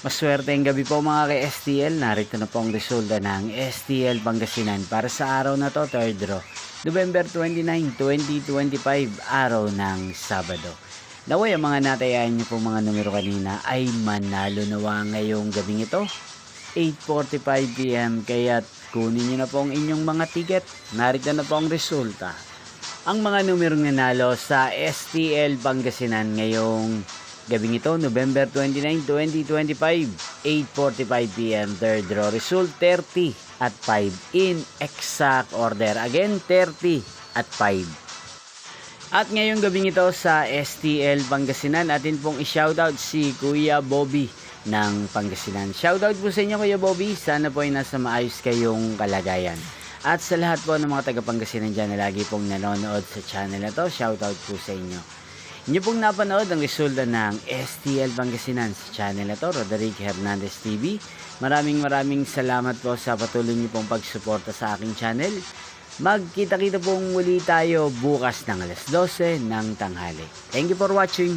Maswerteng gabi po mga ka-STL. Narito na po ang resulta ng STL Pangasinan para sa araw na to, third draw. November 29, 2025, araw ng Sabado. Naway ang mga natayaan niyo po mga numero kanina ay manalo nawa ngayong gabing ito. 8:45 PM, kaya't kunin niyo na po ang inyong mga ticket. Narito na po ang resulta. Ang mga numerong nanalo sa STL Pangasinan ngayong gabing ito, November 29, 2025, 8:45 PM, third draw. Result 30 at 5 in exact order. Again, 30 at 5. At ngayong gabing ito sa STL Pangasinan, atin pong i-shoutout si Kuya Bobby ng Pangasinan. Shoutout po sa inyo Kuya Bobby, sana po ay nasa maayos kayong kalagayan. At sa lahat po ng mga taga Pangasinan dyan na lagi pong nanonood sa channel na to, shoutout po sa inyo. Inyo pong napanood ang resulta ng STL Pangasinan sa channel na to, Roderick Hernandez TV. Maraming salamat po sa patuloy niyo pong pagsuporta sa aking channel. Magkita-kita pong muli tayo bukas ng alas 12 ng tanghali. Thank you for watching.